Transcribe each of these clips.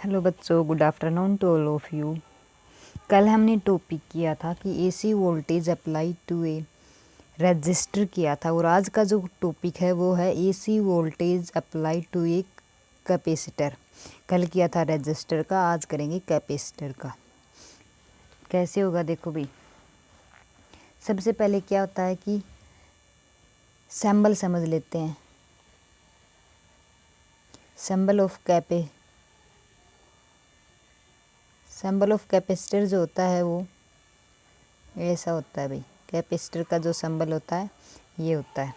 Hello बच्चों, good afternoon to all of you. कल हमने टॉपिक किया था कि AC voltage apply to a resistor किया था, और आज का जो टॉपिक है वो है AC voltage apply to a capacitor. कल किया था रजिस्टर का, आज करेंगे कैपेसिटर का। कैसे होगा देखो भाई, सबसे पहले क्या होता है कि सिंबल समझ लेते हैं। सिंबल ऑफ कैपेसिटर जो होता है वो ऐसा होता है भाई। कैपेसिटर का जो सिंबल होता है ये होता है।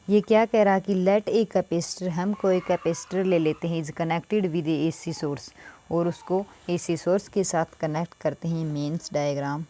ये क्या कह रहा है कि लेट ए कैपेसिटर, हम कोई कैपेसिटर ले लेते हैं, is connected with A AC source, और उसको एसी सोर्स के साथ कनेक्ट करते हैं। मीन्स डायग्राम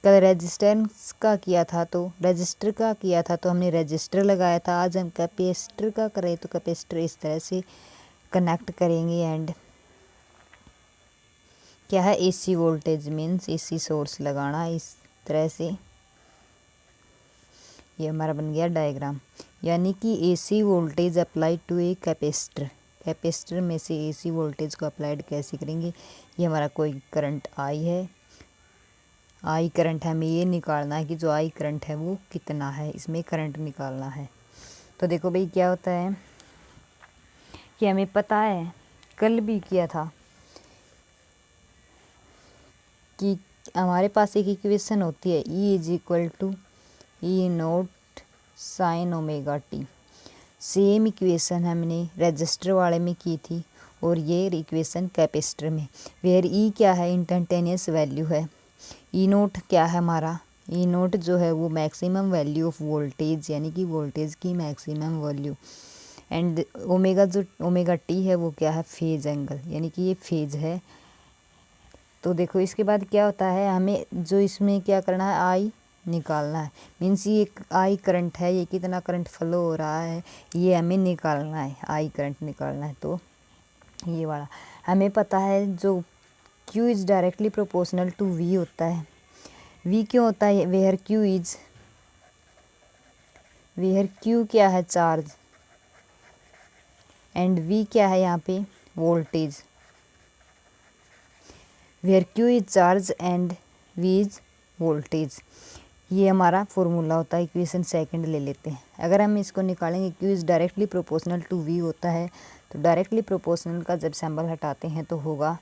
कल रेजिस्टेंस का किया था, तो रजिस्टर का किया था तो हमने रजिस्टर लगाया था। आज हम कैपेसिटर का करें तो कैपेसिटर इस तरह से कनेक्ट करेंगे। एंड क्या है, AC voltage means AC source लगाना इस तरह से। ये हमारा बन गया डायग्राम, यानी कि AC voltage apply to a capacitor. Capacitor में से एसी वोल्टेज को अप्लाइड कैसे करेंगे। ये हमारा कोई करंट आई है, आई करंट हमें ये निकालना है कि जो आई करंट है वो कितना है, इसमें करंट निकालना है। तो देखो भाई क्या होता है कि हमें पता है, कल भी किया था कि हमारे पास एक इक्वेशन होती है E is equal to E naught sine omega t. Same equation हमने रजिस्टर वाले में की थी, और ये इक्वेशन कैपेसिटर में। वेयर ई क्या है, इंस्टैन्टेनियस वैल्यू है। ई नोट क्या है हमारा, ई नोट जो है वो मैक्सिमम वैल्यू ऑफ वोल्टेज, यानी कि वोल्टेज की मैक्सिमम वैल्यू। एंड ओमेगा जो ओमेगा टी है वो क्या है, फेज एंगल, यानी कि ये फेज है। तो देखो इसके बाद क्या होता है, हमें जो इसमें क्या करना है, आई निकालना है। मीन्स ये एक आई करंट है, ये कितना करंट फ्लो हो रहा है ये हमें निकालना है, आई करंट निकालना है। तो ये वाला हमें पता है, जो Q is directly proportional to V होता है। V क्यों होता है, वेयर Q क्या है, चार्ज, एंड V क्या है यहाँ पे, voltage. Where Q is charge and V is voltage. ये हमारा फॉर्मूला होता है। इक्वेशन सेकंड ले लेते हैं। अगर हम इसको निकालेंगे, Q is directly proportional to V होता है, तो डायरेक्टली प्रोपोर्शनल का जब सिंबल हटाते हैं तो होगा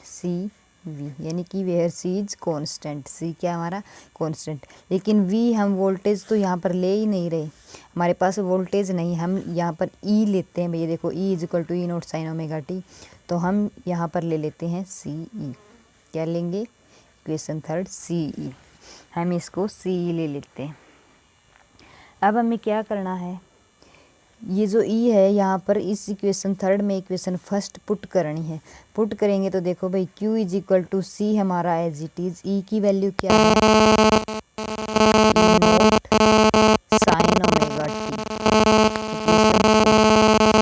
CV, यानी कि where C is constant. C क्या हमारा कॉन्स्टेंट। लेकिन V हम वोल्टेज तो यहाँ पर ले ही नहीं रहे, हमारे पास वोल्टेज नहीं, हम यहाँ पर E लेते हैं। भैया देखो E is equal to E naught sine omega t, तो हम यहाँ पर ले लेते हैं CE। क्या लेंगे, इक्वेशन थर्ड CE, हम इसको CE ले लेते हैं। अब हमें क्या करना है, ये जो E है यहाँ पर इस इक्वेशन थर्ड में इक्वेशन फर्स्ट पुट करनी है। पुट करेंगे तो देखो भाई Q is equal to C हमारा एज इट इज। E की वैल्यू क्या है, साइन ओमेगा टी।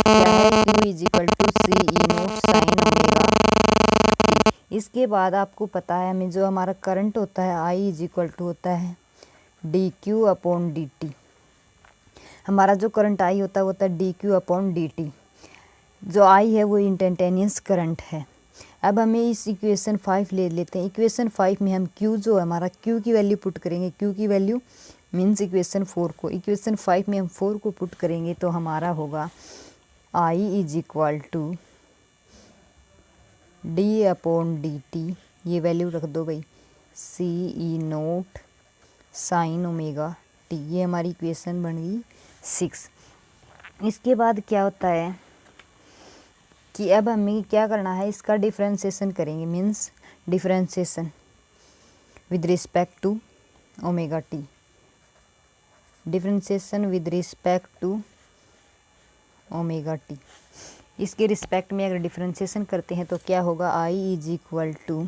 क्या है, Q is equal to C E naught sine omega t. इसके बाद आपको पता है हमें जो हमारा करंट होता है I इज इक्वल टू होता है DQ अपॉन DT। हमारा जो करंट आई होता है वो होता है DQ अपॉन DT। जो आई है वो इंस्टैन्टेनियस करंट है। अब हमें इस इक्वेशन 5 ले लेते हैं। इक्वेशन 5 में हम Q जो है हमारा, Q की वैल्यू पुट करेंगे। Q की वैल्यू मीन्स इक्वेशन 4 को, इक्वेशन 5 में हम 4 को पुट करेंगे तो हमारा होगा I is equal to D upon DT। ये वैल्यू रख दो भाई, C E naught sine omega T. ये हमारी इक्वेशन बन गई 6। इसके बाद क्या होता है कि अब हमें क्या करना है, इसका डिफरेंशिएशन करेंगे। Means differentiation with respect to omega t, differentiation with respect to omega t. इसके रिस्पेक्ट में अगर डिफरेंशिएशन करते हैं तो क्या होगा, I is equal to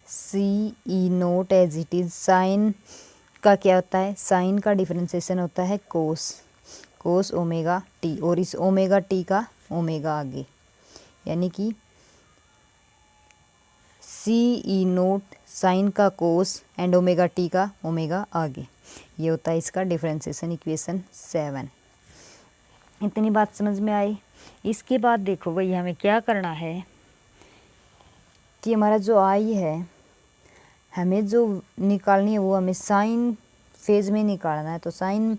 C E naught as it is. Sine का क्या होता है, साइन का डिफरेंशिएशन होता है कोस ओमेगा टी, और इस ओमेगा टी का ओमेगा आगे, यानी कि C ई नोट साइन का कोस एंड ओमेगा टी का ओमेगा आगे। ये होता है इसका डिफरेंशिएशन, इक्वेशन 7। इतनी बात समझ में आई। इसके बाद देखो भाई हमें क्या करना है कि हमारा जो आई है हमें जो निकालनी है वो हमें साइन फेज में निकालना है। तो साइन,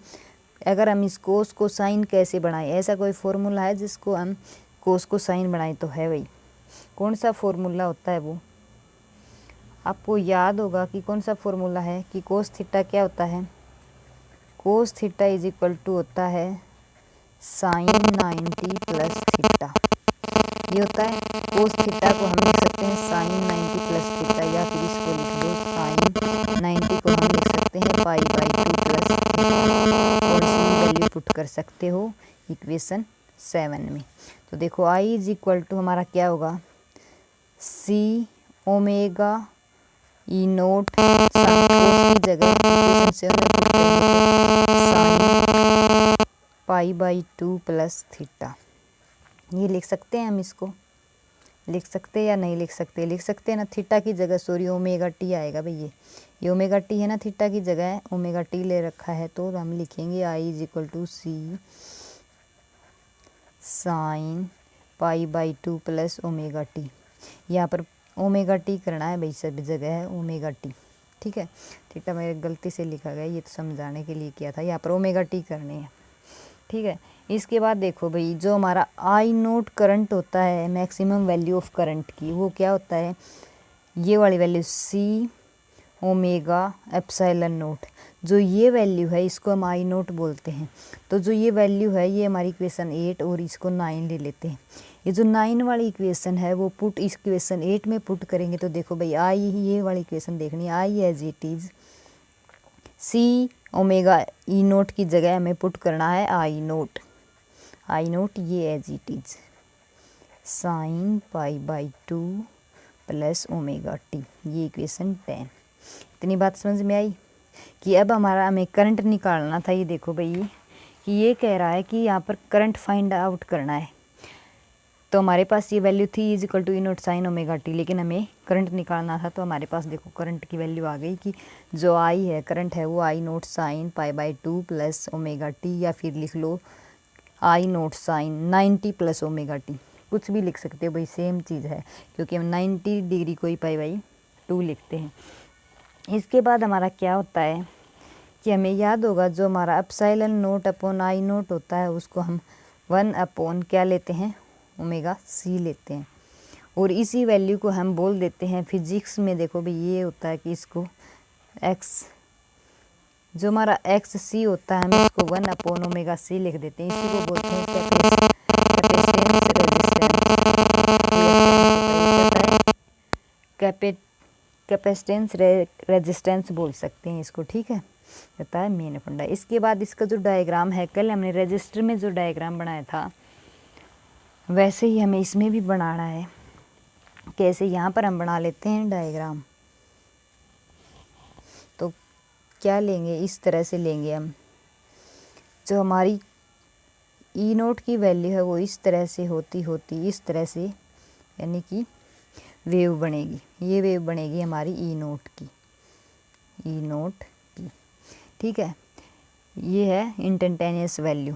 अगर हम इस कोस को साइन कैसे बनाएं, ऐसा कोई फॉर्मूला है जिसको हम कोस को साइन बनाएं? तो है भाई, कौन सा फॉर्मूला होता है वो आपको याद होगा कि कौन सा फॉर्मूला है कि कोस थीटा क्या होता है? Cos theta is equal to होता है साइन 90 प्लस थीटा। ये होता है कोस थीटा को हम लिख सकते हैं साइन 90 प्लस थीटा, या फिर इसको लिख दो साइन 90 को हम लिख सकते हैं पाई बाई 2 प्लस थीटा, और इसकी वैल्यू पुट कर सकते हो इक्वेशन 7 में। तो देखो आई इज इक्वल टू हमारा क्या होगा, सी omega E naught sine cos की जगह इक्वेशन 7 में पुट करेंगे तो sign pi by 2 plus theta. ये लिख सकते हैं हम, इसको लिख सकते हैं या नहीं लिख सकते? लिख सकते हैं ना, थीटा की जगह सॉरी ओमेगा टी आएगा भाई। ये ओमेगा टी है ना, थीटा की जगह ओमेगा टी ले रखा है, तो हम लिखेंगे I is equal to C sine pi by 2 plus omega T. यहाँ पर ओमेगा टी करना है भाई, सभी जगह है ओमेगा टी, ठीक है। थीटा मेरे गलती से लिखा गया, ये तो समझाने के लिए किया था, यहाँ पर ओमेगा टी करने हैं, ठीक है। इसके बाद देखो भाई जो हमारा आई नोट करंट होता है, मैक्सिमम वैल्यू ऑफ करंट की, वो क्या होता है, ये वाली value C omega epsilon note. जो ये वैल्यू है इसको हम आई नोट बोलते हैं। तो जो ये वैल्यू है ये हमारी इक्वेशन 8 और इसको 9 ले लेते हैं। ये जो 9 वाली इक्वेशन है वो पुट इस इक्वेशन 8 में पुट करेंगे तो देखो भाई आई, ये वाली इक्वेशन देखनी है, I as it is C omega E naught की जगह हमें पुट करना है आई नोट। आई नोट ये as it is sine pi by 2 plus omega T, ये इक्वेशन 10। इतनी बात समझ में आई कि अब हमें करंट निकालना था। ये देखो भाई कि ये कह रहा है कि यहाँ पर करंट फाइंड आउट करना है। तो हमारे पास ये वैल्यू थी is equal to E naught sine omega t, लेकिन हमें करंट निकालना था। तो हमारे पास देखो करंट की वैल्यू आ गई कि जो आई है करंट है वो I naught sine pi by 2 plus omega T, या फिर लिख लो I naught sine 90 plus omega T, कुछ भी लिख सकते हो भाई, सेम चीज़ है, क्योंकि हम 90 डिग्री को ही पाई बाई 2 लिखते हैं। इसके बाद हमारा क्या होता है कि हमें याद होगा जो हमारा epsilon naught upon I note होता है उसको हम 1 अपॉन क्या लेते हैं, ओमेगा सी लेते हैं, और इसी वैल्यू को हम बोल देते हैं फिजिक्स में। देखो भाई ये होता है कि इसको एक्स, जो हमारा एक्स सी होता है हम इसको 1 अपॉन ओमेगा सी लिख देते हैं। इसी को बोलते हैं कैपेसिटेंस रेजिस्टेंस बोल सकते हैं इसको, ठीक है, होता है मेन फंडा। इसके बाद इसका जो डायग्राम है, कल हमने रजिस्टर में जो डायग्राम बनाया था वैसे ही हमें इसमें भी बनाना है। कैसे, यहाँ पर हम बना लेते हैं डायग्राम। तो क्या लेंगे, इस तरह से लेंगे हम, जो हमारी ई नोट की वैल्यू है वो इस तरह से होती इस तरह से, यानी कि वेव बनेगी, ये वेव बनेगी हमारी ई नोट की, ई नोट की, ठीक है। ये है instantaneous value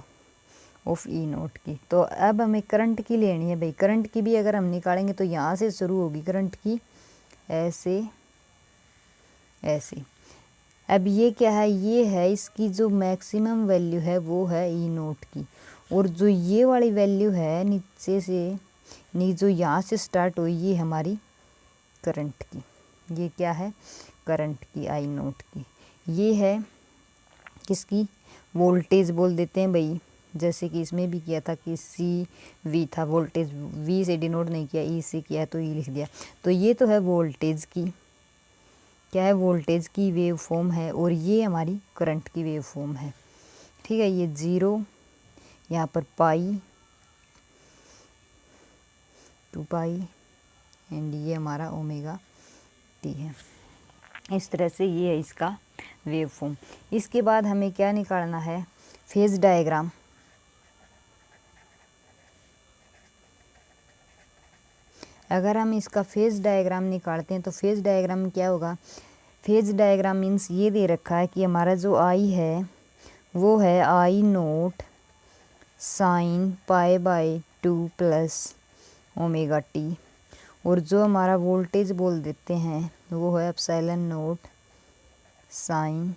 of E naught की। तो अब हमें करंट की लेनी है भाई। करंट की भी अगर हम निकालेंगे तो यहाँ से शुरू होगी करंट की, ऐसे ऐसे। अब ये क्या है, ये है इसकी जो मैक्सिमम वैल्यू है वो है ई नोट की, और जो ये वाली वैल्यू है नीचे से जो यहाँ से स्टार्ट हुई ये हमारी करंट की, ये क्या है, करंट की, आई नोट की। ये है किसकी, वोल्टेज बोल देते हैं भाई, जैसे कि इसमें भी किया था कि सी वी था, वोल्टेज वी से डिनोट नहीं किया, ई से किया तो ई लिख दिया। तो ये तो है वोल्टेज की, क्या है, वोल्टेज की वेव फॉर्म है, और ये हमारी करंट की वेव फॉर्म है, ठीक है। ये 0, यहाँ पर पाई 2 पाई, एंड ये हमारा ओमेगा टी है। इस तरह से ये है इसका वेव फॉर्म। इसके बाद हमें क्या निकालना है, फेज डायग्राम। अगर हम इसका फेज डायग्राम निकालते हैं तो फेज डायग्राम में क्या होगा, फेज डायग्राम मीन्स ये दे रखा है कि हमारा जो आई है वो है I naught sine pi by 2 plus omega T, और जो हमारा वोल्टेज बोल देते हैं वो है epsilon naught sine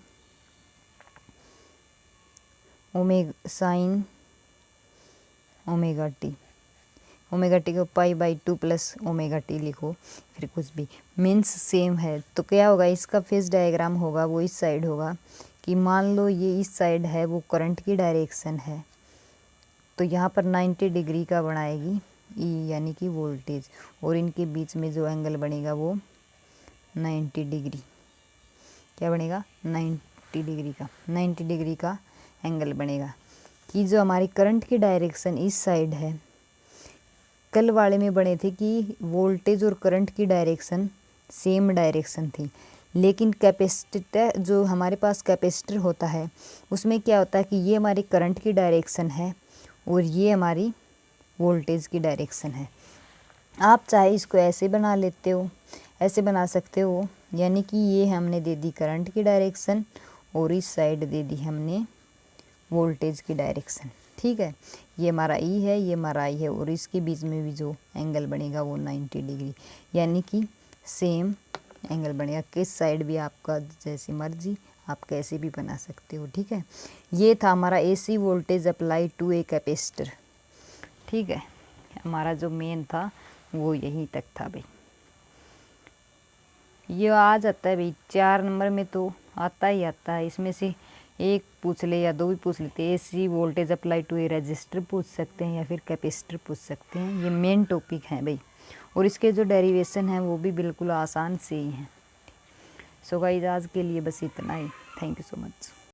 omega T. Omega T को pi by 2 plus omega T लिखो, फिर कुछ भी मीन्स सेम है। तो क्या होगा, इसका फेज डायग्राम होगा वो इस साइड होगा कि मान लो ये इस साइड है, वो करंट की डायरेक्शन है, तो यहाँ पर 90 डिग्री का बनाएगी ई यानी कि वोल्टेज, और इनके बीच में जो एंगल बनेगा वो 90 डिग्री, क्या बनेगा 90 डिग्री का, 90 डिग्री का एंगल बनेगा। कि जो हमारी करंट की डायरेक्शन इस साइड है, कल वाले में बने थे कि वोल्टेज और करंट की डायरेक्शन सेम डायरेक्शन थी, लेकिन कैपेसिटर जो हमारे पास कैपेसिटर होता है उसमें क्या होता है कि ये हमारी करंट की डायरेक्शन है और ये हमारी वोल्टेज की डायरेक्शन है। आप चाहे इसको ऐसे बना लेते हो, ऐसे बना सकते हो, यानी कि ये हमने दे दी करंट की डायरेक्शन और इस साइड दे दी हमने वोल्टेज की डायरेक्शन। ठीक है, ये हमारा ई है, ये हमारा आई है, और इसके बीच में भी जो एंगल बनेगा वो 90 डिग्री, यानी कि सेम एंगल बनेगा। किस साइड भी आपका जैसी मर्जी आप कैसे भी बना सकते हो। ठीक है, ये था हमारा AC voltage apply to a capacitor. ठीक है, हमारा जो मेन था वो यहीं तक था भाई। ये आ जाता है भाई 4 नंबर में, तो आता ही आता है। इसमें से एक पूछ ले या 2 भी पूछ लेते हैं। AC voltage apply to a resistor पूछ सकते हैं या फिर कैपेसिटर पूछ सकते हैं। ये मेन टॉपिक है भाई, और इसके जो डेरिवेशन है वो भी बिल्कुल आसान से ही हैं। सो गाइस, आज के लिए बस इतना ही। Thank you so much.